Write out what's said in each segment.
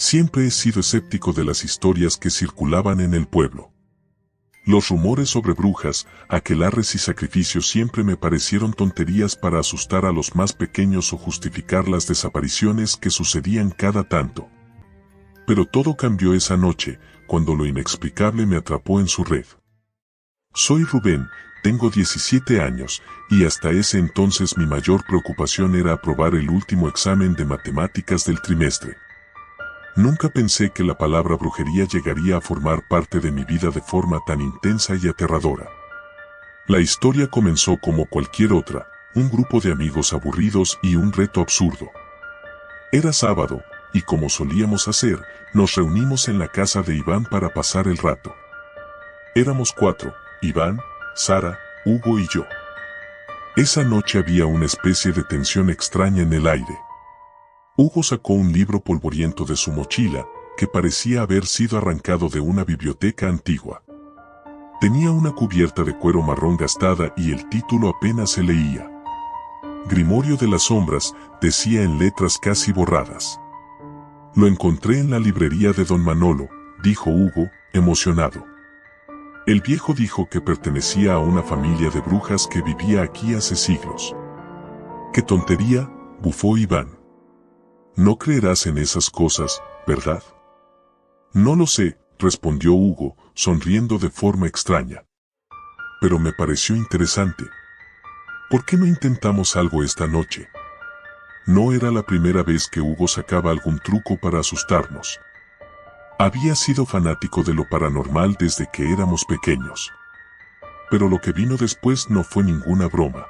Siempre he sido escéptico de las historias que circulaban en el pueblo. Los rumores sobre brujas, aquelarres y sacrificios siempre me parecieron tonterías para asustar a los más pequeños o justificar las desapariciones que sucedían cada tanto. Pero todo cambió esa noche, cuando lo inexplicable me atrapó en su red. Soy Rubén, tengo 17 años, y hasta ese entonces mi mayor preocupación era aprobar el último examen de matemáticas del trimestre. Nunca pensé que la palabra brujería llegaría a formar parte de mi vida de forma tan intensa y aterradora. La historia comenzó como cualquier otra, un grupo de amigos aburridos y un reto absurdo. Era sábado, y como solíamos hacer, nos reunimos en la casa de Iván para pasar el rato. Éramos 4, Iván, Sara, Hugo y yo. Esa noche había una especie de tensión extraña en el aire. Hugo sacó un libro polvoriento de su mochila, que parecía haber sido arrancado de una biblioteca antigua. Tenía una cubierta de cuero marrón gastada y el título apenas se leía. Grimorio de las sombras, decía en letras casi borradas. Lo encontré en la librería de don Manolo, dijo Hugo, emocionado. El viejo dijo que pertenecía a una familia de brujas que vivía aquí hace siglos. ¡Qué tontería!, bufó Iván. No creerás en esas cosas, ¿verdad? No lo sé, respondió Hugo, sonriendo de forma extraña. Pero me pareció interesante. ¿Por qué no intentamos algo esta noche? No era la primera vez que Hugo sacaba algún truco para asustarnos. Había sido fanático de lo paranormal desde que éramos pequeños. Pero lo que vino después no fue ninguna broma.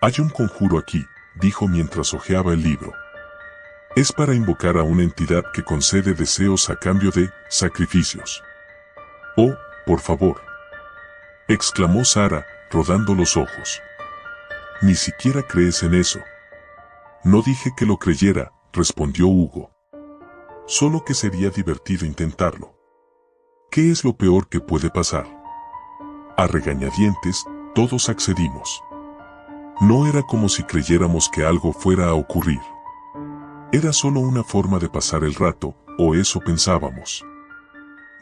Hay un conjuro aquí, dijo mientras hojeaba el libro. Es para invocar a una entidad que concede deseos a cambio de sacrificios. Oh, por favor, exclamó Sara, rodando los ojos. Ni siquiera crees en eso. No dije que lo creyera, respondió Hugo. Solo que sería divertido intentarlo. ¿Qué es lo peor que puede pasar? A regañadientes, todos accedimos. No era como si creyéramos que algo fuera a ocurrir. Era solo una forma de pasar el rato, o eso pensábamos.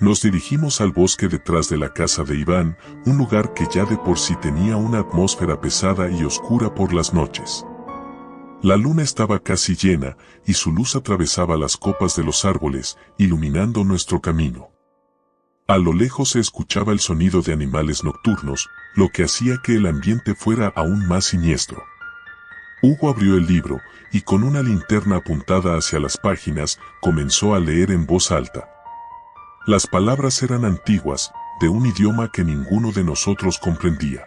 Nos dirigimos al bosque detrás de la casa de Iván, un lugar que ya de por sí tenía una atmósfera pesada y oscura por las noches. La luna estaba casi llena, y su luz atravesaba las copas de los árboles, iluminando nuestro camino. A lo lejos se escuchaba el sonido de animales nocturnos, lo que hacía que el ambiente fuera aún más siniestro. Hugo abrió el libro, y con una linterna apuntada hacia las páginas, comenzó a leer en voz alta. Las palabras eran antiguas, de un idioma que ninguno de nosotros comprendía.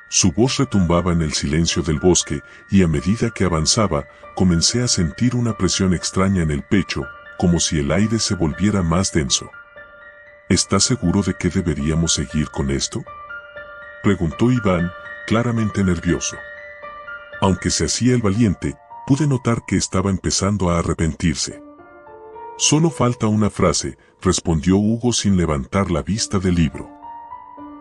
Su voz retumbaba en el silencio del bosque, y a medida que avanzaba, comencé a sentir una presión extraña en el pecho, como si el aire se volviera más denso. ¿Estás seguro de que deberíamos seguir con esto?, preguntó Iván, claramente nervioso. Aunque se hacía el valiente, pude notar que estaba empezando a arrepentirse. Solo falta una frase, respondió Hugo sin levantar la vista del libro.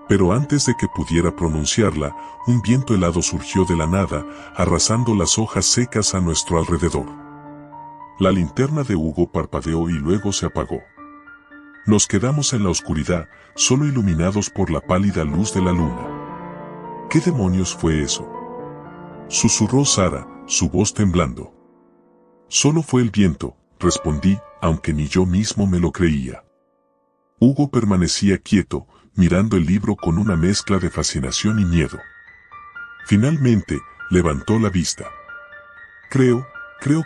Pero antes de que pudiera pronunciarla, un viento helado surgió de la nada, arrasando las hojas secas a nuestro alrededor. La linterna de Hugo parpadeó y luego se apagó. Nos quedamos en la oscuridad, solo iluminados por la pálida luz de la luna. ¿Qué demonios fue eso?, susurró Sara, su voz temblando. Solo fue el viento, respondí, aunque ni yo mismo me lo creía. Hugo permanecía quieto, mirando el libro con una mezcla de fascinación y miedo. Finalmente, levantó la vista. Creo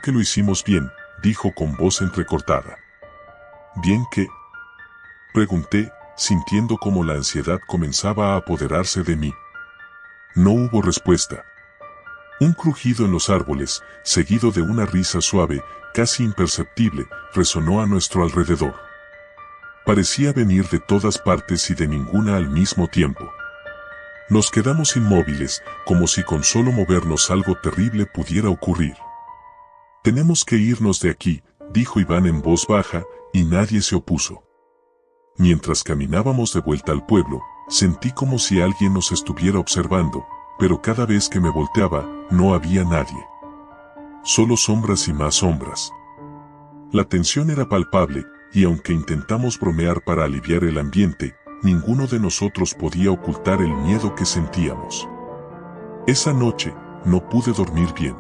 que lo hicimos bien, dijo con voz entrecortada. ¿Bien qué?, pregunté, sintiendo como la ansiedad comenzaba a apoderarse de mí. No hubo respuesta. Un crujido en los árboles, seguido de una risa suave, casi imperceptible, resonó a nuestro alrededor. Parecía venir de todas partes y de ninguna al mismo tiempo. Nos quedamos inmóviles, como si con solo movernos algo terrible pudiera ocurrir. Tenemos que irnos de aquí, dijo Iván en voz baja, y nadie se opuso. Mientras caminábamos de vuelta al pueblo, sentí como si alguien nos estuviera observando, pero cada vez que me volteaba, no había nadie. Solo sombras y más sombras. La tensión era palpable, y aunque intentamos bromear para aliviar el ambiente, ninguno de nosotros podía ocultar el miedo que sentíamos. Esa noche, no pude dormir bien.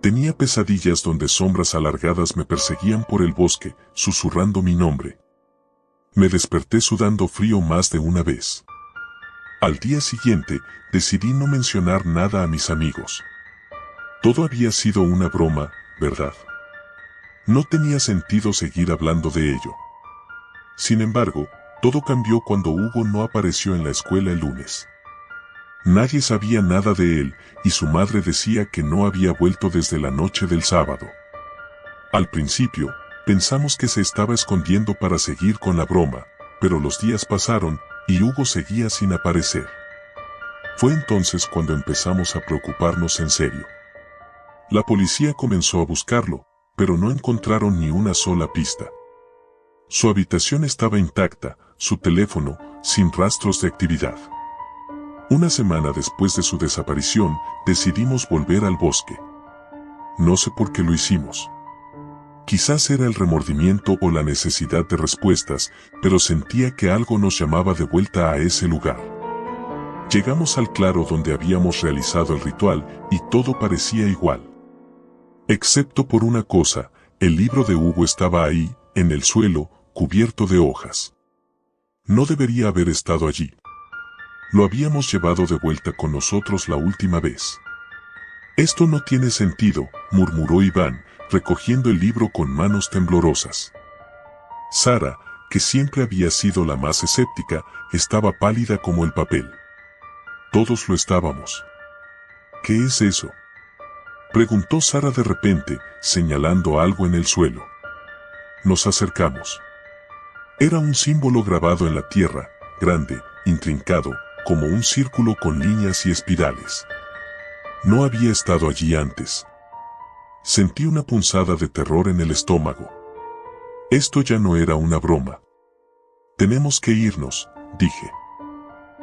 Tenía pesadillas donde sombras alargadas me perseguían por el bosque, susurrando mi nombre. Me desperté sudando frío más de una vez. Al día siguiente, decidí no mencionar nada a mis amigos. Todo había sido una broma, ¿verdad? No tenía sentido seguir hablando de ello. Sin embargo, todo cambió cuando Hugo no apareció en la escuela el lunes. Nadie sabía nada de él, y su madre decía que no había vuelto desde la noche del sábado. Al principio, pensamos que se estaba escondiendo para seguir con la broma, pero los días pasaron, y Hugo seguía sin aparecer. Fue entonces cuando empezamos a preocuparnos en serio. La policía comenzó a buscarlo, pero no encontraron ni una sola pista. Su habitación estaba intacta, su teléfono, sin rastros de actividad. Una semana después de su desaparición, decidimos volver al bosque. No sé por qué lo hicimos. Quizás era el remordimiento o la necesidad de respuestas, pero sentía que algo nos llamaba de vuelta a ese lugar. Llegamos al claro donde habíamos realizado el ritual, y todo parecía igual. Excepto por una cosa, el libro de Hugo estaba ahí, en el suelo, cubierto de hojas. No debería haber estado allí. Lo habíamos llevado de vuelta con nosotros la última vez. Esto no tiene sentido, murmuró Iván, recogiendo el libro con manos temblorosas. Sara, que siempre había sido la más escéptica, estaba pálida como el papel. Todos lo estábamos. ¿Qué es eso?, preguntó Sara de repente, señalando algo en el suelo. Nos acercamos. Era un símbolo grabado en la tierra, grande, intrincado, como un círculo con líneas y espirales. No había estado allí antes. Sentí una punzada de terror en el estómago. Esto ya no era una broma. Tenemos que irnos, dije.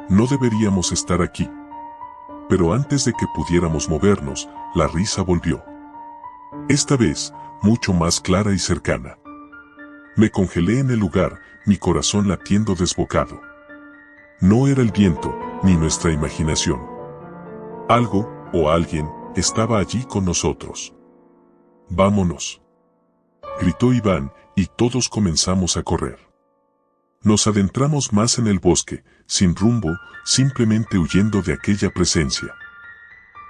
No deberíamos estar aquí. Pero antes de que pudiéramos movernos, la risa volvió. Esta vez, mucho más clara y cercana. Me congelé en el lugar, mi corazón latiendo desbocado. No era el viento, ni nuestra imaginación. Algo, o alguien, estaba allí con nosotros. «Vámonos», gritó Iván, y todos comenzamos a correr. Nos adentramos más en el bosque, sin rumbo, simplemente huyendo de aquella presencia.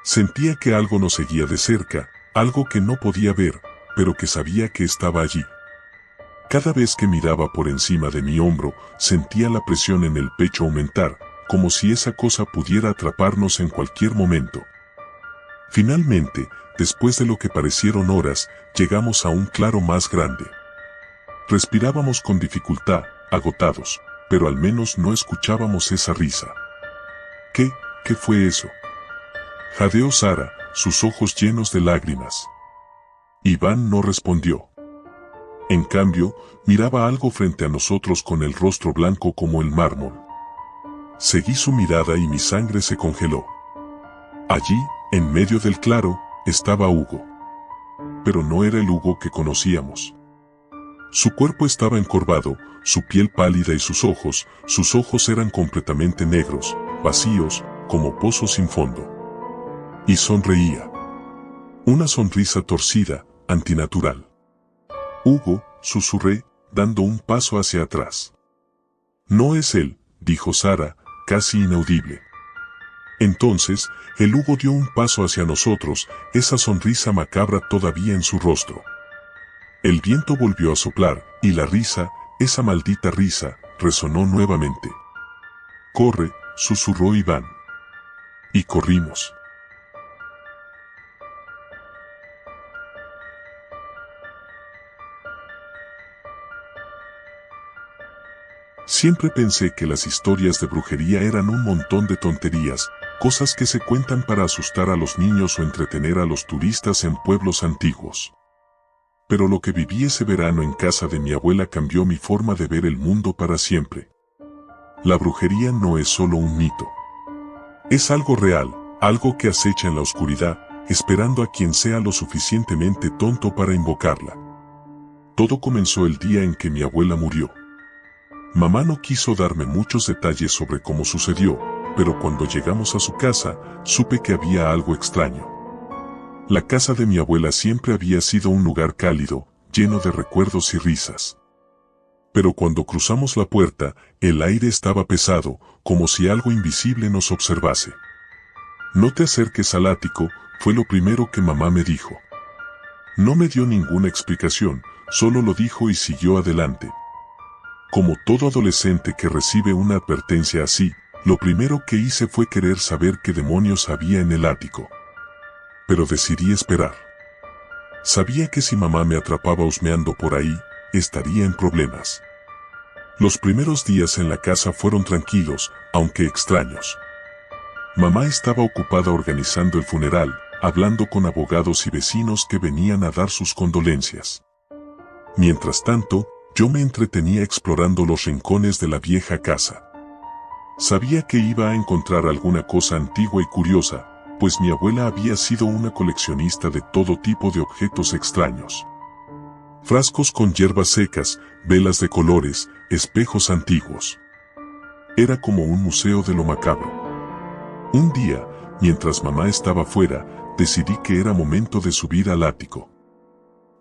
Sentía que algo nos seguía de cerca, algo que no podía ver, pero que sabía que estaba allí. Cada vez que miraba por encima de mi hombro, sentía la presión en el pecho aumentar, como si esa cosa pudiera atraparnos en cualquier momento. Finalmente, después de lo que parecieron horas, llegamos a un claro más grande. Respirábamos con dificultad, agotados, pero al menos no escuchábamos esa risa. ¿Qué fue eso?, jadeó Sara, sus ojos llenos de lágrimas. Iván no respondió. En cambio, miraba algo frente a nosotros con el rostro blanco como el mármol. Seguí su mirada y mi sangre se congeló. Allí, en medio del claro, estaba Hugo. Pero no era el Hugo que conocíamos. Su cuerpo estaba encorvado, su piel pálida y sus ojos eran completamente negros, vacíos, como pozos sin fondo. Y sonreía. Una sonrisa torcida, antinatural. «Hugo», susurré, dando un paso hacia atrás. «No es él», dijo Sara, casi inaudible. Entonces, el Hugo dio un paso hacia nosotros, esa sonrisa macabra todavía en su rostro. El viento volvió a soplar, y la risa, esa maldita risa, resonó nuevamente. «Corre», susurró Iván. Y corrimos. Siempre pensé que las historias de brujería eran un montón de tonterías, cosas que se cuentan para asustar a los niños o entretener a los turistas en pueblos antiguos. Pero lo que viví ese verano en casa de mi abuela cambió mi forma de ver el mundo para siempre. La brujería no es solo un mito. Es algo real, algo que acecha en la oscuridad, esperando a quien sea lo suficientemente tonto para invocarla. Todo comenzó el día en que mi abuela murió. Mamá no quiso darme muchos detalles sobre cómo sucedió, pero cuando llegamos a su casa, supe que había algo extraño. La casa de mi abuela siempre había sido un lugar cálido, lleno de recuerdos y risas. Pero cuando cruzamos la puerta, el aire estaba pesado, como si algo invisible nos observase. No te acerques al ático, fue lo primero que mamá me dijo. No me dio ninguna explicación, solo lo dijo y siguió adelante. Como todo adolescente que recibe una advertencia así, lo primero que hice fue querer saber qué demonios había en el ático. Pero decidí esperar. Sabía que si mamá me atrapaba husmeando por ahí, estaría en problemas. Los primeros días en la casa fueron tranquilos, aunque extraños. Mamá estaba ocupada organizando el funeral, hablando con abogados y vecinos que venían a dar sus condolencias. Mientras tanto, yo me entretenía explorando los rincones de la vieja casa. Sabía que iba a encontrar alguna cosa antigua y curiosa, pues mi abuela había sido una coleccionista de todo tipo de objetos extraños. Frascos con hierbas secas, velas de colores, espejos antiguos. Era como un museo de lo macabro. Un día, mientras mamá estaba fuera, decidí que era momento de subir al ático.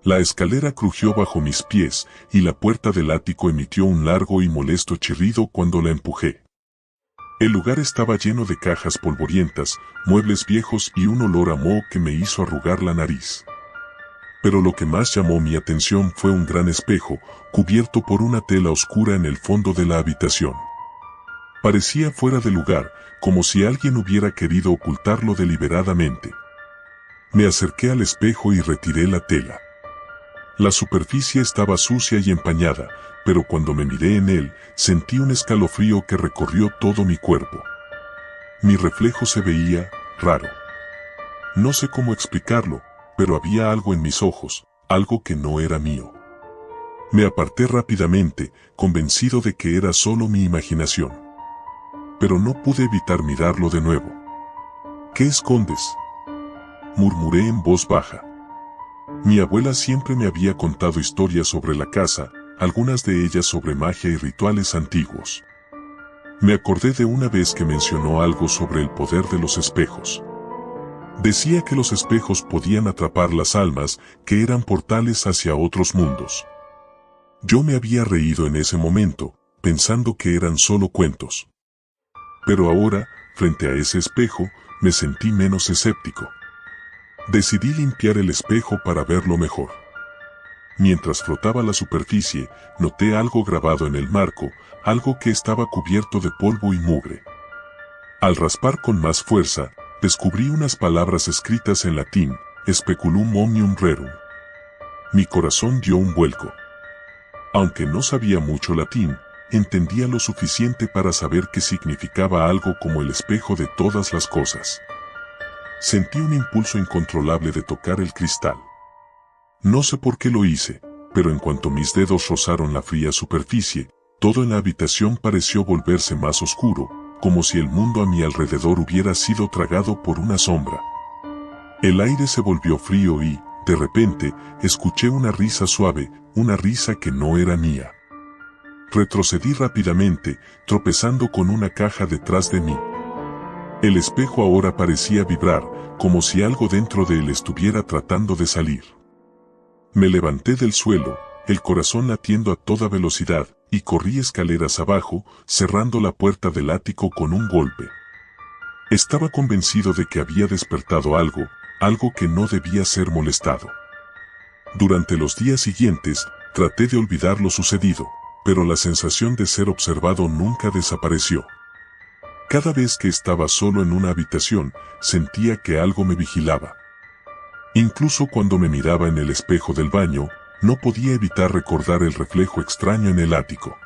La escalera crujió bajo mis pies y la puerta del ático emitió un largo y molesto chirrido cuando la empujé. El lugar estaba lleno de cajas polvorientas, muebles viejos y un olor a moho que me hizo arrugar la nariz. Pero lo que más llamó mi atención fue un gran espejo, cubierto por una tela oscura en el fondo de la habitación. Parecía fuera de lugar, como si alguien hubiera querido ocultarlo deliberadamente. Me acerqué al espejo y retiré la tela. La superficie estaba sucia y empañada, pero cuando me miré en él, sentí un escalofrío que recorrió todo mi cuerpo. Mi reflejo se veía raro. No sé cómo explicarlo, pero había algo en mis ojos, algo que no era mío. Me aparté rápidamente, convencido de que era solo mi imaginación. Pero no pude evitar mirarlo de nuevo. ¿Qué escondes?, murmuré en voz baja. Mi abuela siempre me había contado historias sobre la casa, algunas de ellas sobre magia y rituales antiguos. Me acordé de una vez que mencionó algo sobre el poder de los espejos. Decía que los espejos podían atrapar las almas, que eran portales hacia otros mundos. Yo me había reído en ese momento, pensando que eran solo cuentos. Pero ahora, frente a ese espejo, me sentí menos escéptico. Decidí limpiar el espejo para verlo mejor. Mientras frotaba la superficie, noté algo grabado en el marco, algo que estaba cubierto de polvo y mugre. Al raspar con más fuerza, descubrí unas palabras escritas en latín, Speculum omnium rerum. Mi corazón dio un vuelco. Aunque no sabía mucho latín, entendía lo suficiente para saber que significaba algo como el espejo de todas las cosas. Sentí un impulso incontrolable de tocar el cristal. No sé por qué lo hice, pero en cuanto mis dedos rozaron la fría superficie, todo en la habitación pareció volverse más oscuro, como si el mundo a mi alrededor hubiera sido tragado por una sombra. El aire se volvió frío y, de repente, escuché una risa suave, una risa que no era mía. Retrocedí rápidamente, tropezando con una caja detrás de mí. El espejo ahora parecía vibrar, como si algo dentro de él estuviera tratando de salir. Me levanté del suelo, el corazón latiendo a toda velocidad, y corrí escaleras abajo, cerrando la puerta del ático con un golpe. Estaba convencido de que había despertado algo que no debía ser molestado. Durante los días siguientes, traté de olvidar lo sucedido, pero la sensación de ser observado nunca desapareció. Cada vez que estaba solo en una habitación, sentía que algo me vigilaba. Incluso cuando me miraba en el espejo del baño, no podía evitar recordar el reflejo extraño en el ático.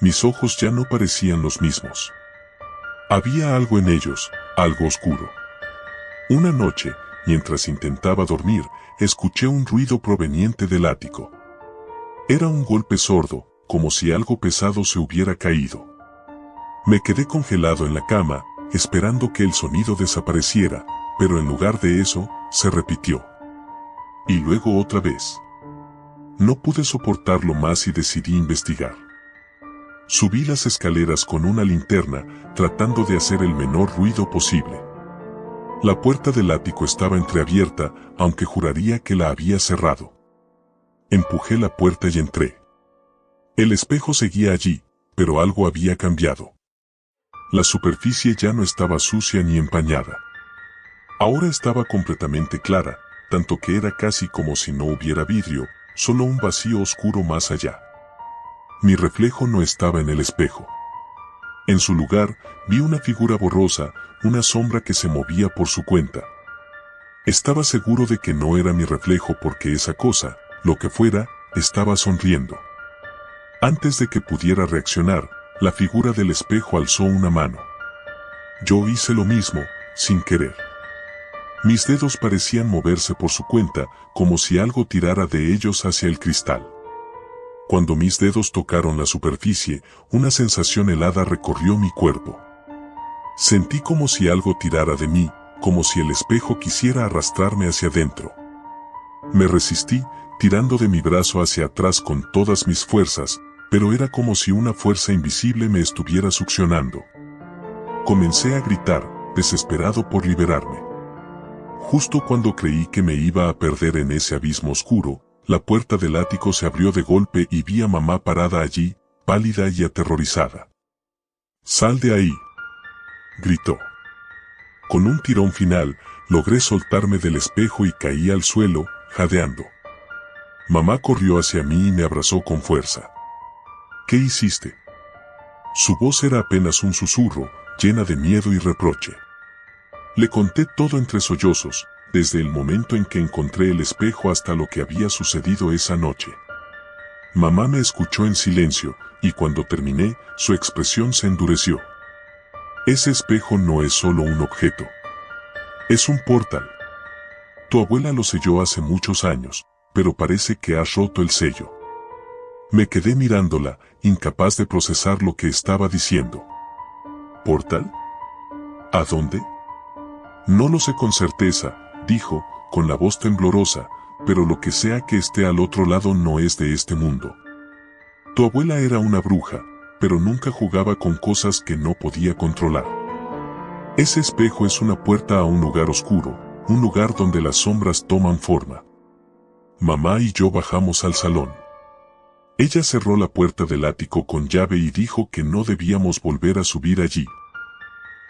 Mis ojos ya no parecían los mismos. Había algo en ellos, algo oscuro. Una noche, mientras intentaba dormir, escuché un ruido proveniente del ático. Era un golpe sordo, como si algo pesado se hubiera caído. Me quedé congelado en la cama, esperando que el sonido desapareciera, pero en lugar de eso, se repitió. Y luego otra vez. No pude soportarlo más y decidí investigar. Subí las escaleras con una linterna, tratando de hacer el menor ruido posible. La puerta del ático estaba entreabierta, aunque juraría que la había cerrado. Empujé la puerta y entré. El espejo seguía allí, pero algo había cambiado. La superficie ya no estaba sucia ni empañada. Ahora estaba completamente clara, tanto que era casi como si no hubiera vidrio, solo un vacío oscuro más allá. Mi reflejo no estaba en el espejo. En su lugar, vi una figura borrosa, una sombra que se movía por su cuenta. Estaba seguro de que no era mi reflejo porque esa cosa, lo que fuera, estaba sonriendo. Antes de que pudiera reaccionar, la figura del espejo alzó una mano. Yo hice lo mismo, sin querer. Mis dedos parecían moverse por su cuenta, como si algo tirara de ellos hacia el cristal. Cuando mis dedos tocaron la superficie, una sensación helada recorrió mi cuerpo. Sentí como si algo tirara de mí, como si el espejo quisiera arrastrarme hacia adentro. Me resistí, tirando de mi brazo hacia atrás con todas mis fuerzas, pero era como si una fuerza invisible me estuviera succionando. Comencé a gritar, desesperado por liberarme. Justo cuando creí que me iba a perder en ese abismo oscuro, la puerta del ático se abrió de golpe y vi a mamá parada allí, pálida y aterrorizada. «¡Sal de ahí!», gritó. Con un tirón final, logré soltarme del espejo y caí al suelo, jadeando. Mamá corrió hacia mí y me abrazó con fuerza. «¿Qué hiciste?». Su voz era apenas un susurro, llena de miedo y reproche. Le conté todo entre sollozos, desde el momento en que encontré el espejo hasta lo que había sucedido esa noche. Mamá me escuchó en silencio, y cuando terminé, su expresión se endureció. «Ese espejo no es solo un objeto. Es un portal. Tu abuela lo selló hace muchos años, pero parece que has roto el sello». Me quedé mirándola, incapaz de procesar lo que estaba diciendo. «¿Portal? ¿A dónde?». «No lo sé con certeza», dijo, con la voz temblorosa, «pero lo que sea que esté al otro lado no es de este mundo. Tu abuela era una bruja, pero nunca jugaba con cosas que no podía controlar. Ese espejo es una puerta a un lugar oscuro, un lugar donde las sombras toman forma». Mamá y yo bajamos al salón. Ella cerró la puerta del ático con llave y dijo que no debíamos volver a subir allí.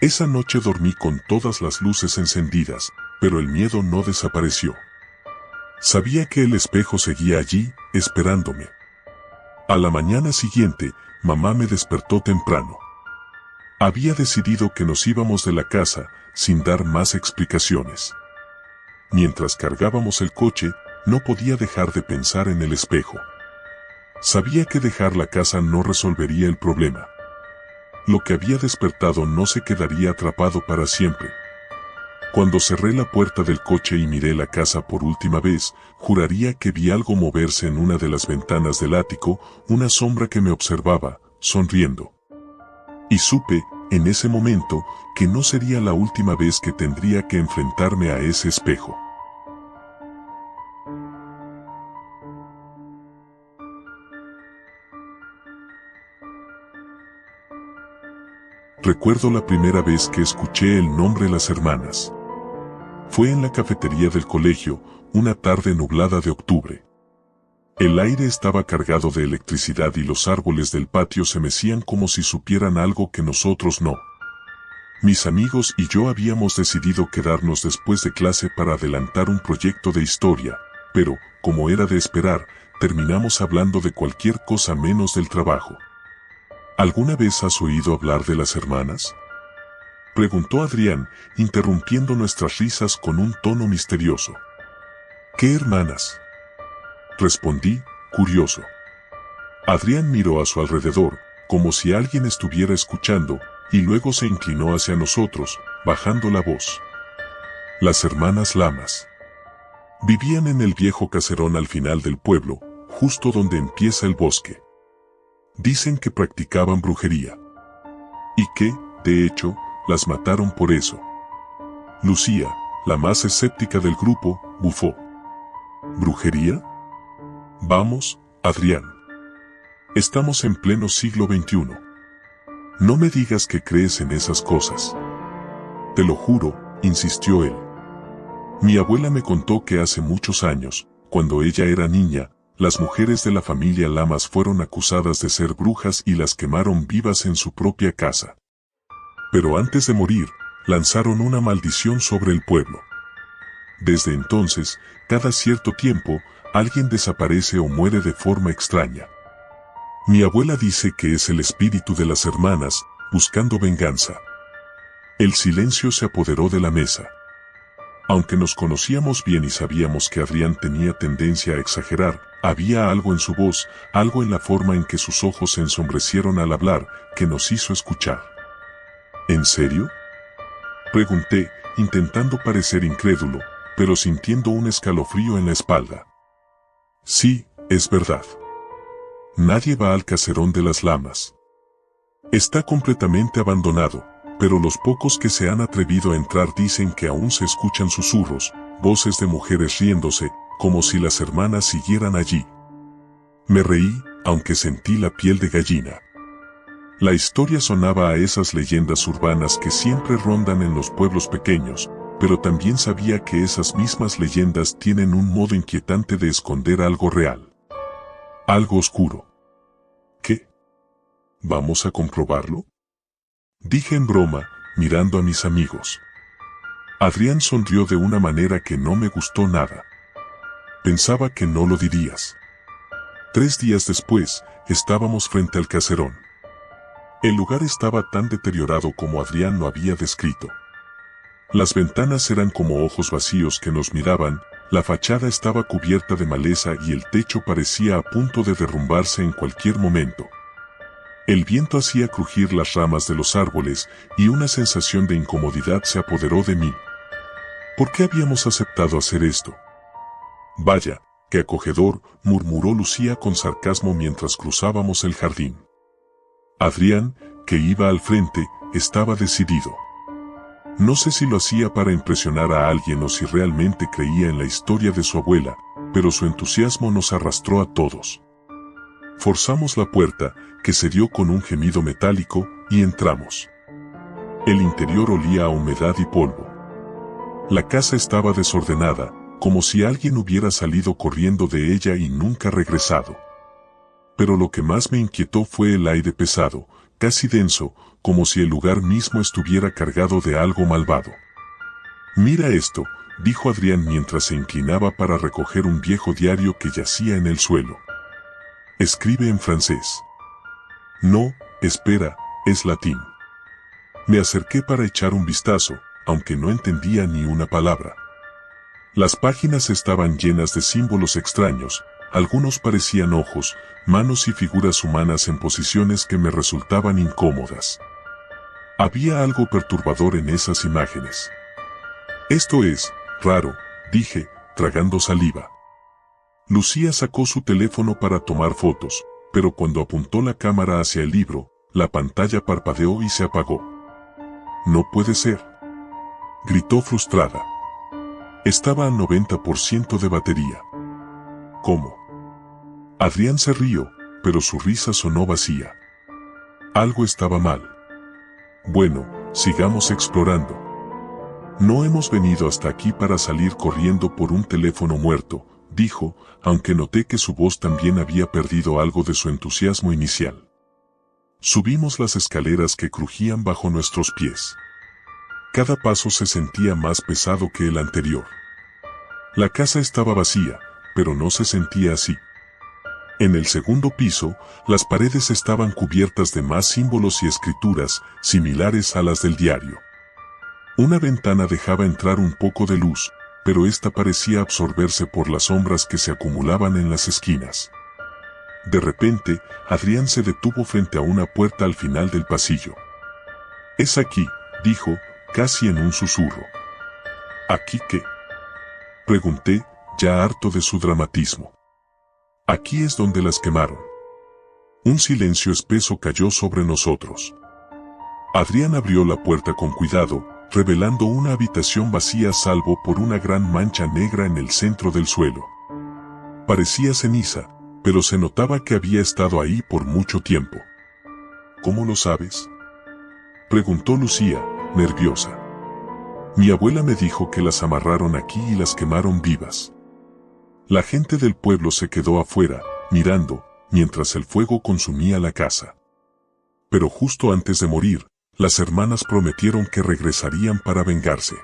Esa noche dormí con todas las luces encendidas, pero el miedo no desapareció. Sabía que el espejo seguía allí, esperándome. A la mañana siguiente, mamá me despertó temprano. Había decidido que nos íbamos de la casa, sin dar más explicaciones. Mientras cargábamos el coche, no podía dejar de pensar en el espejo. Sabía que dejar la casa no resolvería el problema. Lo que había despertado no se quedaría atrapado para siempre. Cuando cerré la puerta del coche y miré la casa por última vez, juraría que vi algo moverse en una de las ventanas del ático, una sombra que me observaba, sonriendo. Y supe, en ese momento, que no sería la última vez que tendría que enfrentarme a ese espejo. Recuerdo la primera vez que escuché el nombre Las Hermanas. Fue en la cafetería del colegio, una tarde nublada de octubre. El aire estaba cargado de electricidad y los árboles del patio se mecían como si supieran algo que nosotros no. Mis amigos y yo habíamos decidido quedarnos después de clase para adelantar un proyecto de historia, pero, como era de esperar, terminamos hablando de cualquier cosa menos del trabajo. ¿Alguna vez has oído hablar de Las Hermanas?, preguntó Adrián, interrumpiendo nuestras risas con un tono misterioso. ¿Qué hermanas?, respondí, curioso. Adrián miró a su alrededor, como si alguien estuviera escuchando, y luego se inclinó hacia nosotros, bajando la voz. Las hermanas Lamas. Vivían en el viejo caserón al final del pueblo, justo donde empieza el bosque. Dicen que practicaban brujería. Y que, de hecho, las mataron por eso. Lucía, la más escéptica del grupo, bufó. ¿Brujería? Vamos, Adrián. Estamos en pleno siglo XXI. No me digas que crees en esas cosas. Te lo juro, insistió él. Mi abuela me contó que hace muchos años, cuando ella era niña, las mujeres de la familia Lamas fueron acusadas de ser brujas y las quemaron vivas en su propia casa. Pero antes de morir, lanzaron una maldición sobre el pueblo. Desde entonces, cada cierto tiempo, alguien desaparece o muere de forma extraña. Mi abuela dice que es el espíritu de las hermanas, buscando venganza. El silencio se apoderó de la mesa. Aunque nos conocíamos bien y sabíamos que Adrián tenía tendencia a exagerar, había algo en su voz, algo en la forma en que sus ojos se ensombrecieron al hablar, que nos hizo escuchar. ¿En serio?, pregunté, intentando parecer incrédulo, pero sintiendo un escalofrío en la espalda. Sí, es verdad. Nadie va al caserón de las Lamas. Está completamente abandonado, pero los pocos que se han atrevido a entrar dicen que aún se escuchan susurros, voces de mujeres riéndose, como si las hermanas siguieran allí. Me reí, aunque sentí la piel de gallina. La historia sonaba a esas leyendas urbanas que siempre rondan en los pueblos pequeños, pero también sabía que esas mismas leyendas tienen un modo inquietante de esconder algo real. Algo oscuro. ¿Qué? ¿Vamos a comprobarlo?, dije en broma, mirando a mis amigos. Adrián sonrió de una manera que no me gustó nada. Pensaba que no lo dirías. 3 días después, estábamos frente al caserón. El lugar estaba tan deteriorado como Adrián lo había descrito. Las ventanas eran como ojos vacíos que nos miraban, la fachada estaba cubierta de maleza y el techo parecía a punto de derrumbarse en cualquier momento. El viento hacía crujir las ramas de los árboles y una sensación de incomodidad se apoderó de mí. ¿Por qué habíamos aceptado hacer esto? Vaya, qué acogedor, murmuró Lucía con sarcasmo mientras cruzábamos el jardín. Adrián, que iba al frente, estaba decidido. No sé si lo hacía para impresionar a alguien o si realmente creía en la historia de su abuela, pero su entusiasmo nos arrastró a todos. Forzamos la puerta, que se dio con un gemido metálico, y entramos. El interior olía a humedad y polvo. La casa estaba desordenada, como si alguien hubiera salido corriendo de ella y nunca regresado. Pero lo que más me inquietó fue el aire pesado, casi denso, como si el lugar mismo estuviera cargado de algo malvado. Mira esto, dijo Adrián mientras se inclinaba para recoger un viejo diario que yacía en el suelo. Escribe en francés. No, espera, es latín. Me acerqué para echar un vistazo, aunque no entendía ni una palabra. Las páginas estaban llenas de símbolos extraños, algunos parecían ojos, manos y figuras humanas en posiciones que me resultaban incómodas. Había algo perturbador en esas imágenes. Esto es raro, dije, tragando saliva. Lucía sacó su teléfono para tomar fotos, pero cuando apuntó la cámara hacia el libro, la pantalla parpadeó y se apagó. No puede ser, gritó frustrada. Estaba a 90% de batería. ¿Cómo? Adrián se rió, pero su risa sonó vacía. Algo estaba mal. Bueno, sigamos explorando. No hemos venido hasta aquí para salir corriendo por un teléfono muerto, dijo, aunque noté que su voz también había perdido algo de su entusiasmo inicial. Subimos las escaleras que crujían bajo nuestros pies. Cada paso se sentía más pesado que el anterior. La casa estaba vacía, pero no se sentía así. En el segundo piso, las paredes estaban cubiertas de más símbolos y escrituras, similares a las del diario. Una ventana dejaba entrar un poco de luz, pero esta parecía absorberse por las sombras que se acumulaban en las esquinas. De repente, Adrián se detuvo frente a una puerta al final del pasillo. «Es aquí», dijo, casi en un susurro. «¿Aquí qué?», pregunté, ya harto de su dramatismo. «Aquí es donde las quemaron». Un silencio espeso cayó sobre nosotros. Adrián abrió la puerta con cuidado, revelando una habitación vacía salvo por una gran mancha negra en el centro del suelo. Parecía ceniza, pero se notaba que había estado ahí por mucho tiempo. ¿Cómo lo sabes?, preguntó Lucía, nerviosa. Mi abuela me dijo que las amarraron aquí y las quemaron vivas. La gente del pueblo se quedó afuera, mirando, mientras el fuego consumía la casa. Pero justo antes de morir, las hermanas prometieron que regresarían para vengarse.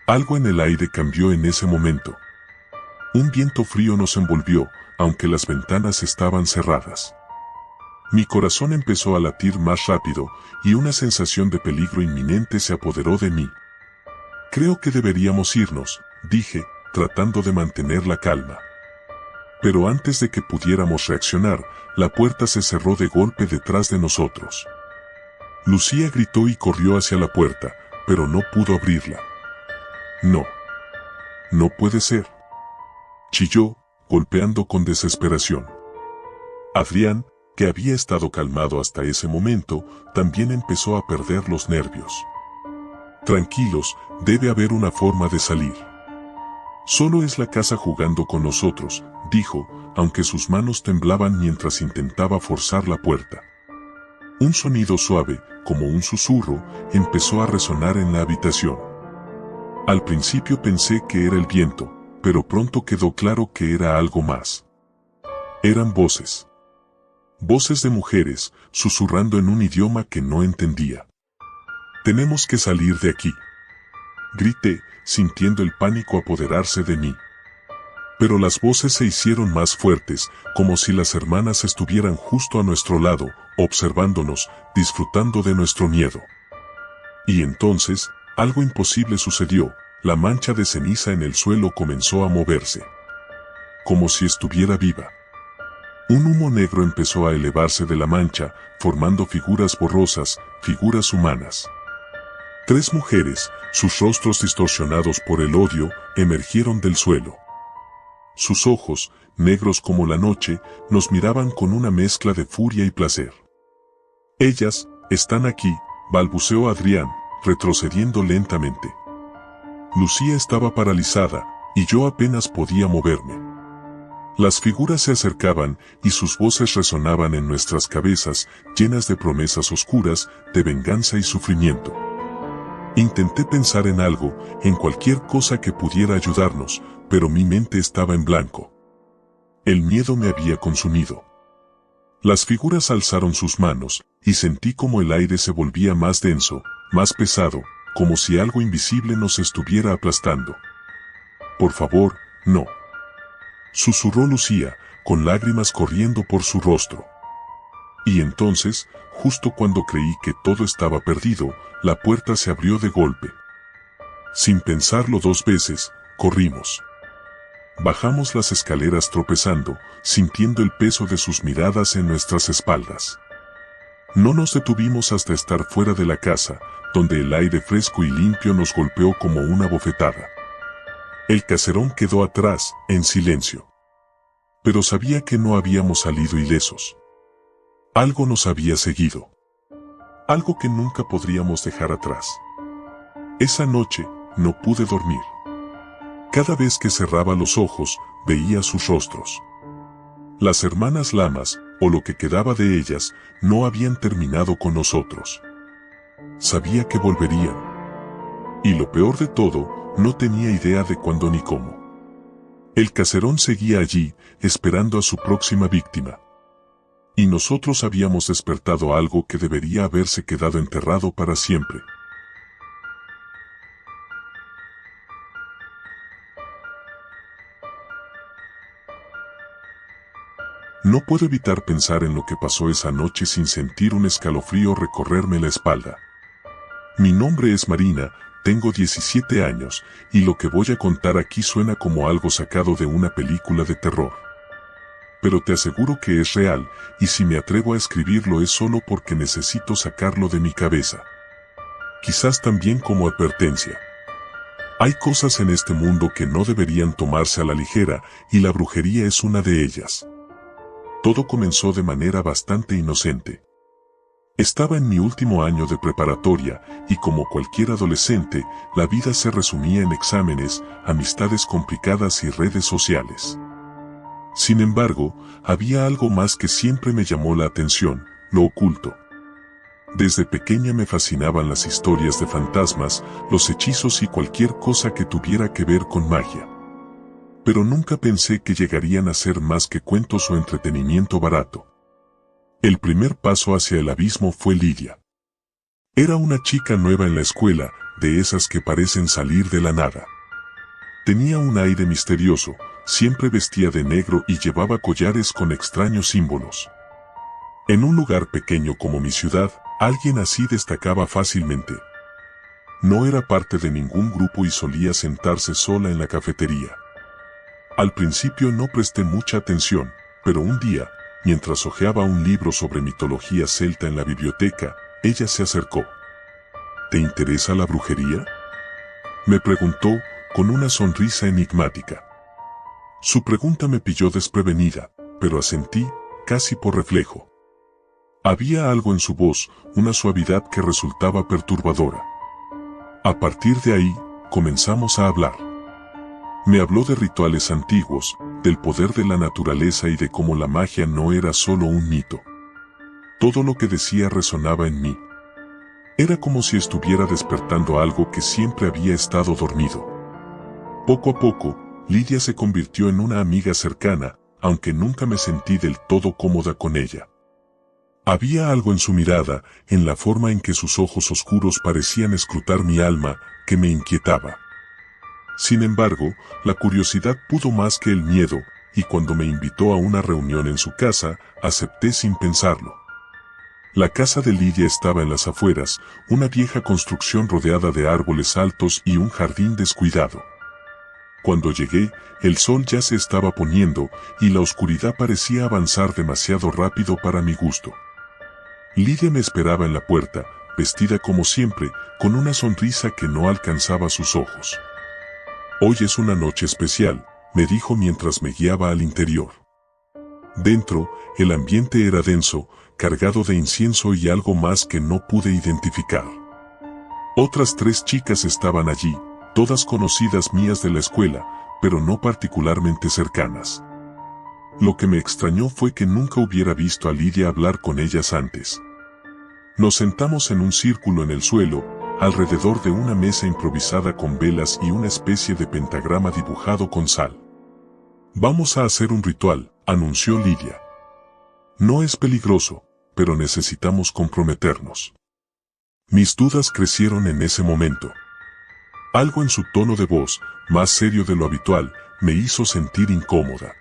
Algo en el aire cambió en ese momento. Un viento frío nos envolvió, aunque las ventanas estaban cerradas. Mi corazón empezó a latir más rápido y una sensación de peligro inminente se apoderó de mí. Creo que deberíamos irnos, dije, tratando de mantener la calma. Pero antes de que pudiéramos reaccionar, la puerta se cerró de golpe detrás de nosotros. Lucía gritó y corrió hacia la puerta, pero no pudo abrirla. No. No puede ser, chilló, golpeando con desesperación. Adrián, que había estado calmado hasta ese momento, también empezó a perder los nervios. Tranquilos, debe haber una forma de salir. Solo es la casa jugando con nosotros, dijo, aunque sus manos temblaban mientras intentaba forzar la puerta. Un sonido suave, como un susurro, empezó a resonar en la habitación. Al principio pensé que era el viento, pero pronto quedó claro que era algo más. Eran voces. Voces de mujeres, susurrando en un idioma que no entendía. «Tenemos que salir de aquí», grité, sintiendo el pánico apoderarse de mí. Pero las voces se hicieron más fuertes, como si las hermanas estuvieran justo a nuestro lado, observándonos, disfrutando de nuestro miedo. Y entonces, algo imposible sucedió, la mancha de ceniza en el suelo comenzó a moverse. Como si estuviera viva. Un humo negro empezó a elevarse de la mancha, formando figuras borrosas, figuras humanas. 3 mujeres, sus rostros distorsionados por el odio, emergieron del suelo. Sus ojos, negros como la noche, nos miraban con una mezcla de furia y placer. «Ellas, están aquí», balbuceó Adrián, retrocediendo lentamente. Lucía estaba paralizada, y yo apenas podía moverme. Las figuras se acercaban, y sus voces resonaban en nuestras cabezas, llenas de promesas oscuras, de venganza y sufrimiento. Intenté pensar en algo, en cualquier cosa que pudiera ayudarnos, pero mi mente estaba en blanco. El miedo me había consumido. Las figuras alzaron sus manos, y sentí como el aire se volvía más denso, más pesado, como si algo invisible nos estuviera aplastando. «Por favor, no», susurró Lucía, con lágrimas corriendo por su rostro. Y entonces, justo cuando creí que todo estaba perdido, la puerta se abrió de golpe. Sin pensarlo 2 veces, corrimos. Bajamos las escaleras tropezando, sintiendo el peso de sus miradas en nuestras espaldas. No nos detuvimos hasta estar fuera de la casa, donde el aire fresco y limpio nos golpeó como una bofetada. El caserón quedó atrás, en silencio. Pero sabía que no habíamos salido ilesos. Algo nos había seguido. Algo que nunca podríamos dejar atrás. Esa noche, no pude dormir. Cada vez que cerraba los ojos, veía sus rostros. Las hermanas Lamas, o lo que quedaba de ellas, no habían terminado con nosotros. Sabía que volverían. Y lo peor de todo, no tenía idea de cuándo ni cómo. El caserón seguía allí, esperando a su próxima víctima. Y nosotros habíamos despertado algo que debería haberse quedado enterrado para siempre. No puedo evitar pensar en lo que pasó esa noche sin sentir un escalofrío recorrerme la espalda. Mi nombre es Marina, tengo 17 años, y lo que voy a contar aquí suena como algo sacado de una película de terror. Pero te aseguro que es real, y si me atrevo a escribirlo es solo porque necesito sacarlo de mi cabeza. Quizás también como advertencia. Hay cosas en este mundo que no deberían tomarse a la ligera, y la brujería es una de ellas. Todo comenzó de manera bastante inocente. Estaba en mi último año de preparatoria, y como cualquier adolescente, la vida se resumía en exámenes, amistades complicadas y redes sociales. Sin embargo, había algo más que siempre me llamó la atención, lo oculto. Desde pequeña me fascinaban las historias de fantasmas, los hechizos y cualquier cosa que tuviera que ver con magia. Pero nunca pensé que llegarían a ser más que cuentos o entretenimiento barato. El primer paso hacia el abismo fue Lidia. Era una chica nueva en la escuela, de esas que parecen salir de la nada. Tenía un aire misterioso, siempre vestía de negro y llevaba collares con extraños símbolos. En un lugar pequeño como mi ciudad, alguien así destacaba fácilmente. No era parte de ningún grupo y solía sentarse sola en la cafetería. Al principio no presté mucha atención, pero un día, mientras hojeaba un libro sobre mitología celta en la biblioteca, ella se acercó. ¿Te interesa la brujería?, me preguntó, con una sonrisa enigmática. Su pregunta me pilló desprevenida, pero asentí, casi por reflejo. Había algo en su voz, una suavidad que resultaba perturbadora. A partir de ahí, comenzamos a hablar. Me habló de rituales antiguos, del poder de la naturaleza y de cómo la magia no era solo un mito. Todo lo que decía resonaba en mí. Era como si estuviera despertando algo que siempre había estado dormido. Poco a poco, Lidia se convirtió en una amiga cercana, aunque nunca me sentí del todo cómoda con ella. Había algo en su mirada, en la forma en que sus ojos oscuros parecían escrutar mi alma, que me inquietaba. Sin embargo, la curiosidad pudo más que el miedo, y cuando me invitó a una reunión en su casa, acepté sin pensarlo. La casa de Lidia estaba en las afueras, una vieja construcción rodeada de árboles altos y un jardín descuidado. Cuando llegué, el sol ya se estaba poniendo, y la oscuridad parecía avanzar demasiado rápido para mi gusto. Lidia me esperaba en la puerta, vestida como siempre, con una sonrisa que no alcanzaba sus ojos. «Hoy es una noche especial», me dijo mientras me guiaba al interior. Dentro, el ambiente era denso, cargado de incienso y algo más que no pude identificar. Otras 3 chicas estaban allí, todas conocidas mías de la escuela, pero no particularmente cercanas. Lo que me extrañó fue que nunca hubiera visto a Lidia hablar con ellas antes. Nos sentamos en un círculo en el suelo, alrededor de una mesa improvisada con velas y una especie de pentagrama dibujado con sal. «Vamos a hacer un ritual», anunció Lidia. «No es peligroso, pero necesitamos comprometernos». Mis dudas crecieron en ese momento. Algo en su tono de voz, más serio de lo habitual, me hizo sentir incómoda.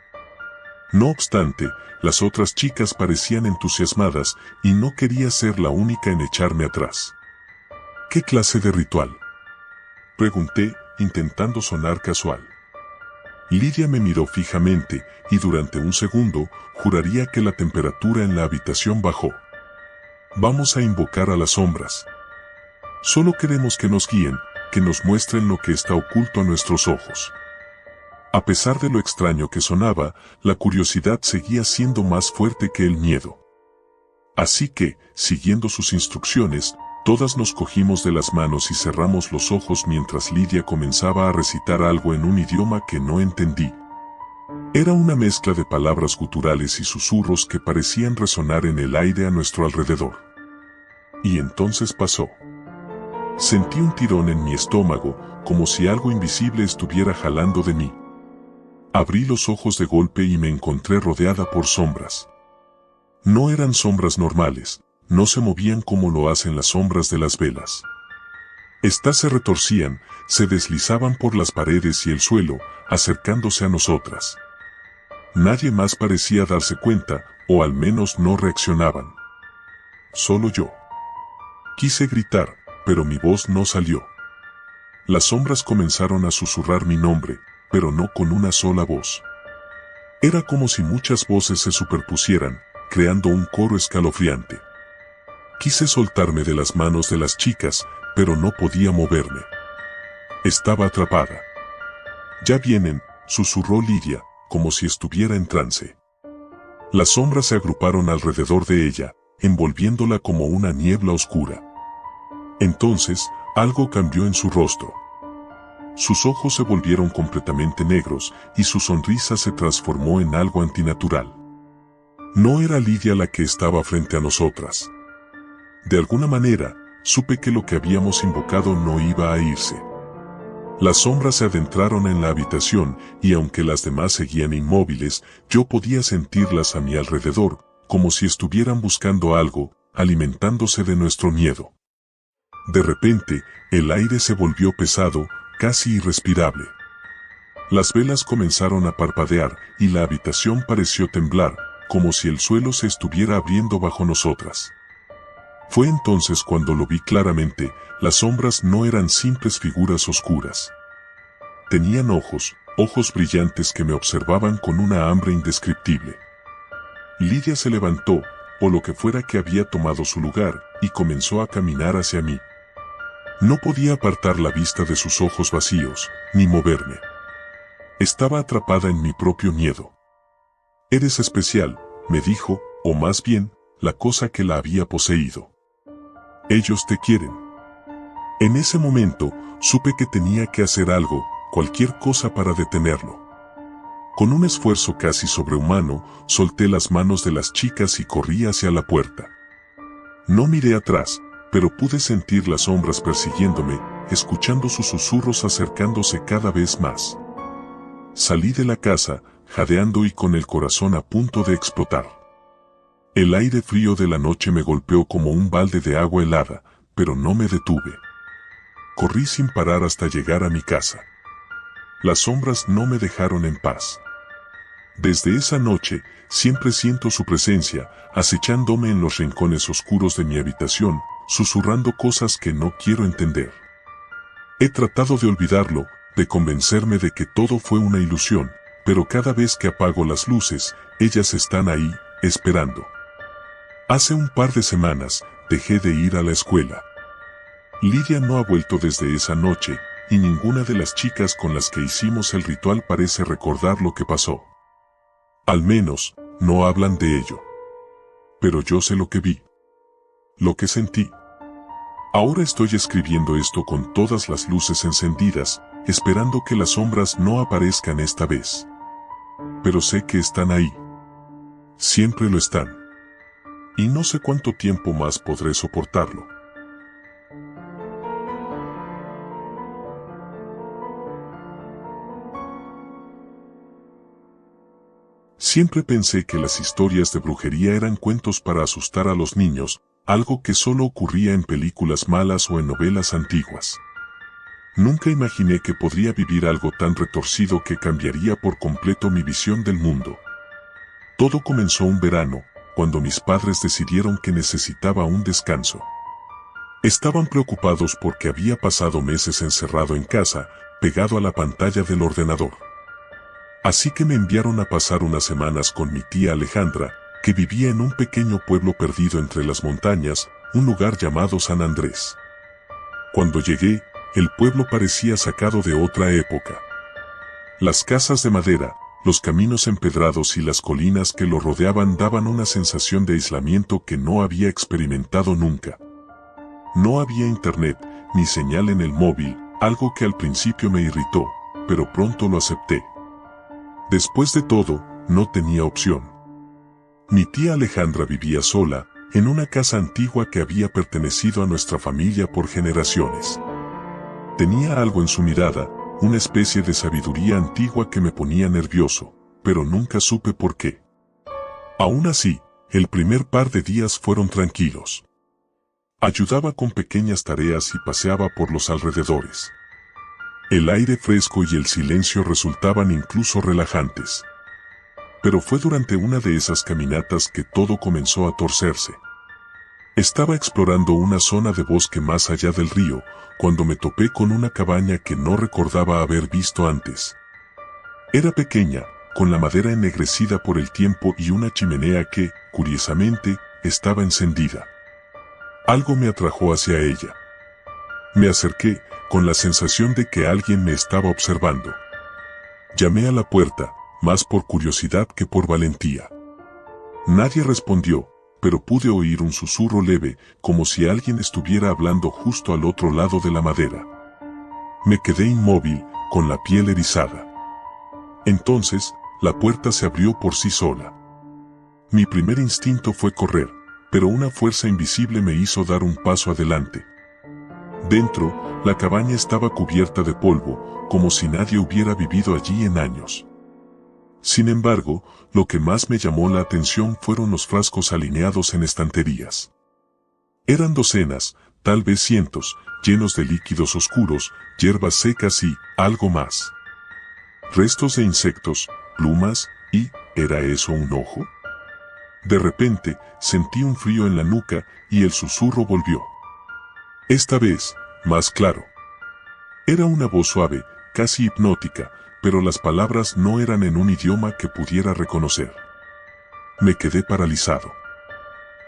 No obstante, las otras chicas parecían entusiasmadas y no quería ser la única en echarme atrás. «¿Qué clase de ritual?», pregunté, intentando sonar casual. Lidia me miró fijamente, y durante un segundo, juraría que la temperatura en la habitación bajó. «Vamos a invocar a las sombras. Solo queremos que nos guíen, que nos muestren lo que está oculto a nuestros ojos». A pesar de lo extraño que sonaba, la curiosidad seguía siendo más fuerte que el miedo. Así que, siguiendo sus instrucciones, todas nos cogimos de las manos y cerramos los ojos mientras Lidia comenzaba a recitar algo en un idioma que no entendí. Era una mezcla de palabras guturales y susurros que parecían resonar en el aire a nuestro alrededor. Y entonces pasó. Sentí un tirón en mi estómago, como si algo invisible estuviera jalando de mí. Abrí los ojos de golpe y me encontré rodeada por sombras. No eran sombras normales, no se movían como lo hacen las sombras de las velas. Estas se retorcían, se deslizaban por las paredes y el suelo, acercándose a nosotras. Nadie más parecía darse cuenta, o al menos no reaccionaban. Solo yo. Quise gritar, pero mi voz no salió. Las sombras comenzaron a susurrar mi nombre, pero no con una sola voz. Era como si muchas voces se superpusieran, creando un coro escalofriante. Quise soltarme de las manos de las chicas, pero no podía moverme. Estaba atrapada. «Ya vienen», susurró Lidia, como si estuviera en trance. Las sombras se agruparon alrededor de ella, envolviéndola como una niebla oscura. Entonces, algo cambió en su rostro. Sus ojos se volvieron completamente negros y su sonrisa se transformó en algo antinatural. No era Lidia la que estaba frente a nosotras. De alguna manera, supe que lo que habíamos invocado no iba a irse. Las sombras se adentraron en la habitación y aunque las demás seguían inmóviles, yo podía sentirlas a mi alrededor, como si estuvieran buscando algo, alimentándose de nuestro miedo. De repente, el aire se volvió pesado, casi irrespirable. Las velas comenzaron a parpadear y la habitación pareció temblar, como si el suelo se estuviera abriendo bajo nosotras. Fue entonces cuando lo vi claramente, las sombras no eran simples figuras oscuras. Tenían ojos brillantes que me observaban con una hambre indescriptible. Lidia se levantó, o lo que fuera que había tomado su lugar, y comenzó a caminar hacia mí. No podía apartar la vista de sus ojos vacíos, ni moverme. Estaba atrapada en mi propio miedo. «Eres especial», me dijo, o más bien, la cosa que la había poseído. «Ellos te quieren». En ese momento, supe que tenía que hacer algo, cualquier cosa para detenerlo. Con un esfuerzo casi sobrehumano, solté las manos de las chicas y corrí hacia la puerta. No miré atrás, pero pude sentir las sombras persiguiéndome, escuchando sus susurros acercándose cada vez más. Salí de la casa, jadeando y con el corazón a punto de explotar. El aire frío de la noche me golpeó como un balde de agua helada, pero no me detuve. Corrí sin parar hasta llegar a mi casa. Las sombras no me dejaron en paz. Desde esa noche, siempre siento su presencia, acechándome en los rincones oscuros de mi habitación, susurrando cosas que no quiero entender. He tratado de olvidarlo, de convencerme de que todo fue una ilusión, pero cada vez que apago las luces, ellas están ahí, esperando. Hace un par de semanas, dejé de ir a la escuela. Lidia no ha vuelto desde esa noche, y ninguna de las chicas con las que hicimos el ritual parece recordar lo que pasó. Al menos, no hablan de ello. Pero yo sé lo que vi. Lo que sentí. Ahora estoy escribiendo esto con todas las luces encendidas, esperando que las sombras no aparezcan esta vez. Pero sé que están ahí. Siempre lo están. Y no sé cuánto tiempo más podré soportarlo. Siempre pensé que las historias de brujería eran cuentos para asustar a los niños, algo que solo ocurría en películas malas o en novelas antiguas. Nunca imaginé que podría vivir algo tan retorcido que cambiaría por completo mi visión del mundo. Todo comenzó un verano, cuando mis padres decidieron que necesitaba un descanso. Estaban preocupados porque había pasado meses encerrado en casa, pegado a la pantalla del ordenador. Así que me enviaron a pasar unas semanas con mi tía Alejandra, que vivía en un pequeño pueblo perdido entre las montañas, un lugar llamado San Andrés. Cuando llegué, el pueblo parecía sacado de otra época. Las casas de madera, los caminos empedrados y las colinas que lo rodeaban daban una sensación de aislamiento que no había experimentado nunca. No había internet, ni señal en el móvil, algo que al principio me irritó, pero pronto lo acepté. Después de todo, no tenía opción. Mi tía Alejandra vivía sola, en una casa antigua que había pertenecido a nuestra familia por generaciones. Tenía algo en su mirada, una especie de sabiduría antigua que me ponía nervioso, pero nunca supe por qué. Aún así, el primer par de días fueron tranquilos. Ayudaba con pequeñas tareas y paseaba por los alrededores. El aire fresco y el silencio resultaban incluso relajantes. Pero fue durante una de esas caminatas que todo comenzó a torcerse. Estaba explorando una zona de bosque más allá del río, cuando me topé con una cabaña que no recordaba haber visto antes. Era pequeña, con la madera ennegrecida por el tiempo y una chimenea que, curiosamente, estaba encendida. Algo me atrajo hacia ella. Me acerqué, con la sensación de que alguien me estaba observando. Llamé a la puerta, más por curiosidad que por valentía. Nadie respondió, pero pude oír un susurro leve, como si alguien estuviera hablando justo al otro lado de la madera. Me quedé inmóvil, con la piel erizada. Entonces, la puerta se abrió por sí sola. Mi primer instinto fue correr, pero una fuerza invisible me hizo dar un paso adelante. Dentro, la cabaña estaba cubierta de polvo, como si nadie hubiera vivido allí en años. Sin embargo, lo que más me llamó la atención fueron los frascos alineados en estanterías. Eran docenas, tal vez cientos, llenos de líquidos oscuros, hierbas secas y algo más. Restos de insectos, plumas, y ¿era eso un ojo? De repente, sentí un frío en la nuca y el susurro volvió. Esta vez, más claro. Era una voz suave, casi hipnótica, pero las palabras no eran en un idioma que pudiera reconocer. Me quedé paralizado.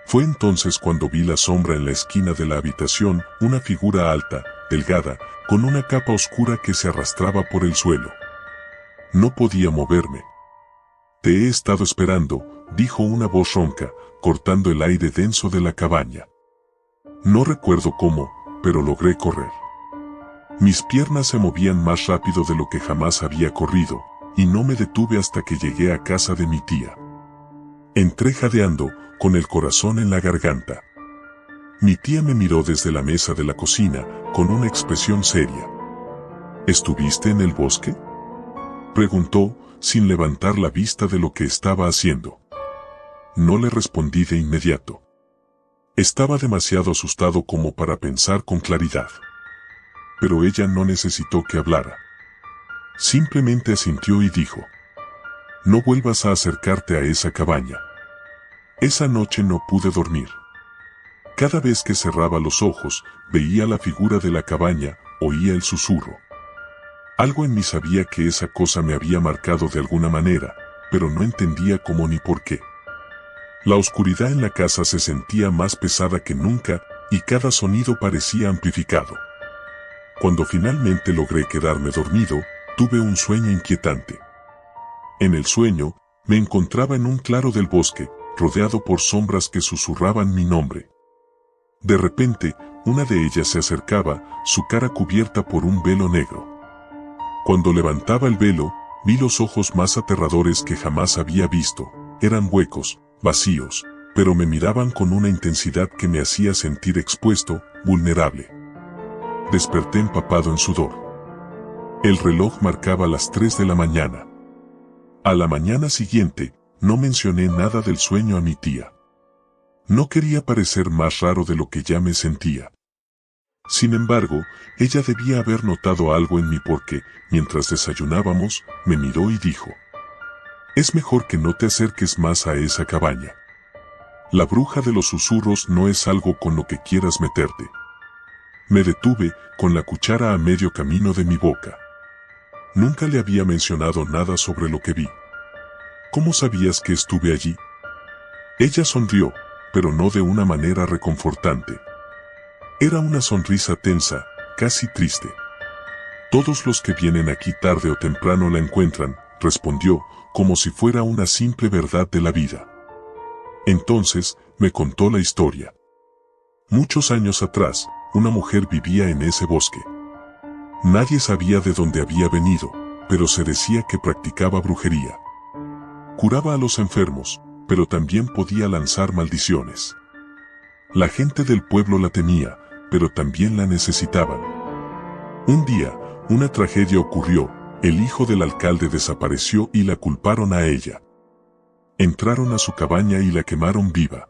Fue entonces cuando vi la sombra en la esquina de la habitación, una figura alta, delgada, con una capa oscura que se arrastraba por el suelo. No podía moverme. Te he estado esperando, dijo una voz ronca, cortando el aire denso de la cabaña. No recuerdo cómo, pero logré correr. Mis piernas se movían más rápido de lo que jamás había corrido, y no me detuve hasta que llegué a casa de mi tía. Entré jadeando, con el corazón en la garganta. Mi tía me miró desde la mesa de la cocina, con una expresión seria. ¿Estuviste en el bosque?, preguntó, sin levantar la vista de lo que estaba haciendo. No le respondí de inmediato. Estaba demasiado asustado como para pensar con claridad. Pero ella no necesitó que hablara. Simplemente asintió y dijo: no vuelvas a acercarte a esa cabaña. Esa noche no pude dormir. Cada vez que cerraba los ojos, veía la figura de la cabaña, oía el susurro. Algo en mí sabía que esa cosa me había marcado de alguna manera, pero no entendía cómo ni por qué. La oscuridad en la casa se sentía más pesada que nunca, y cada sonido parecía amplificado. Cuando finalmente logré quedarme dormido, tuve un sueño inquietante. En el sueño, me encontraba en un claro del bosque, rodeado por sombras que susurraban mi nombre. De repente, una de ellas se acercaba, su cara cubierta por un velo negro. Cuando levantaba el velo, vi los ojos más aterradores que jamás había visto. Eran huecos, vacíos, pero me miraban con una intensidad que me hacía sentir expuesto, vulnerable. Desperté empapado en sudor. El reloj marcaba las 3 de la mañana. A la mañana siguiente, no mencioné nada del sueño a mi tía. No quería parecer más raro de lo que ya me sentía. Sin embargo, ella debía haber notado algo en mí porque, mientras desayunábamos, me miró y dijo: es mejor que no te acerques más a esa cabaña. La bruja de los susurros no es algo con lo que quieras meterte. Me detuve, con la cuchara a medio camino de mi boca. Nunca le había mencionado nada sobre lo que vi. ¿Cómo sabías que estuve allí? Ella sonrió, pero no de una manera reconfortante. Era una sonrisa tensa, casi triste. Todos los que vienen aquí tarde o temprano la encuentran, respondió, como si fuera una simple verdad de la vida. Entonces, me contó la historia. Muchos años atrás, una mujer vivía en ese bosque. Nadie sabía de dónde había venido, pero se decía que practicaba brujería. Curaba a los enfermos, pero también podía lanzar maldiciones. La gente del pueblo la temía, pero también la necesitaban. Un día, una tragedia ocurrió, el hijo del alcalde desapareció y la culparon a ella. Entraron a su cabaña y la quemaron viva.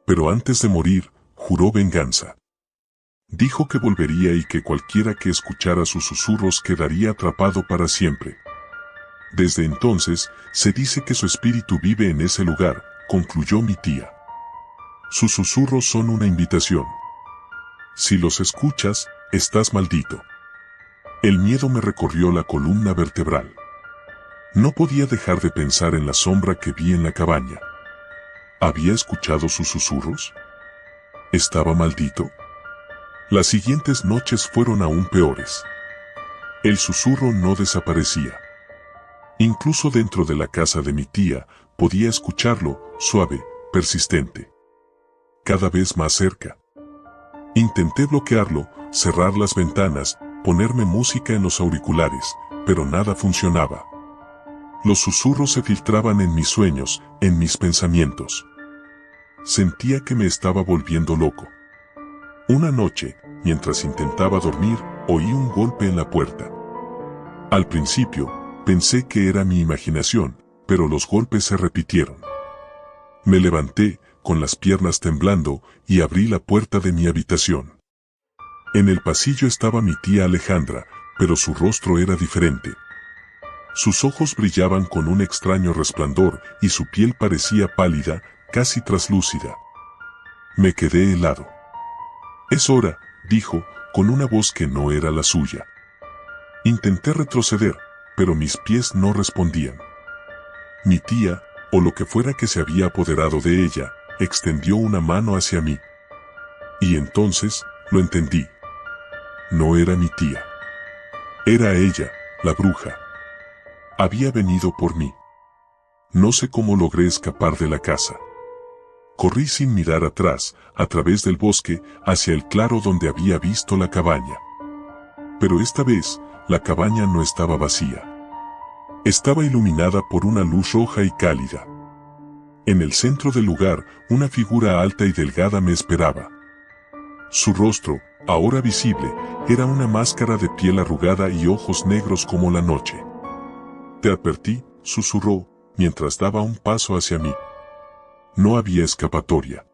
Pero antes de morir, juró venganza. Dijo que volvería y que cualquiera que escuchara sus susurros quedaría atrapado para siempre. Desde entonces, se dice que su espíritu vive en ese lugar, concluyó mi tía. Sus susurros son una invitación. Si los escuchas, estás maldito. El miedo me recorrió la columna vertebral. No podía dejar de pensar en la sombra que vi en la cabaña. ¿Había escuchado sus susurros? ¿Estaba maldito? Las siguientes noches fueron aún peores. El susurro no desaparecía. Incluso dentro de la casa de mi tía, podía escucharlo, suave, persistente. Cada vez más cerca. Intenté bloquearlo, cerrar las ventanas, ponerme música en los auriculares, pero nada funcionaba. Los susurros se filtraban en mis sueños, en mis pensamientos. Sentía que me estaba volviendo loco. Una noche, mientras intentaba dormir, oí un golpe en la puerta. Al principio, pensé que era mi imaginación, pero los golpes se repitieron. Me levanté, con las piernas temblando, y abrí la puerta de mi habitación. En el pasillo estaba mi tía Alejandra, pero su rostro era diferente. Sus ojos brillaban con un extraño resplandor y su piel parecía pálida, casi traslúcida. Me quedé helado. «Es hora», dijo, con una voz que no era la suya. Intenté retroceder, pero mis pies no respondían. Mi tía, o lo que fuera que se había apoderado de ella, extendió una mano hacia mí. Y entonces, lo entendí. No era mi tía. Era ella, la bruja. Había venido por mí. No sé cómo logré escapar de la casa. Corrí sin mirar atrás, a través del bosque, hacia el claro donde había visto la cabaña. Pero esta vez, la cabaña no estaba vacía. Estaba iluminada por una luz roja y cálida. En el centro del lugar, una figura alta y delgada me esperaba. Su rostro, ahora visible, era una máscara de piel arrugada y ojos negros como la noche. «Te advertí», susurró, mientras daba un paso hacia mí. No había escapatoria.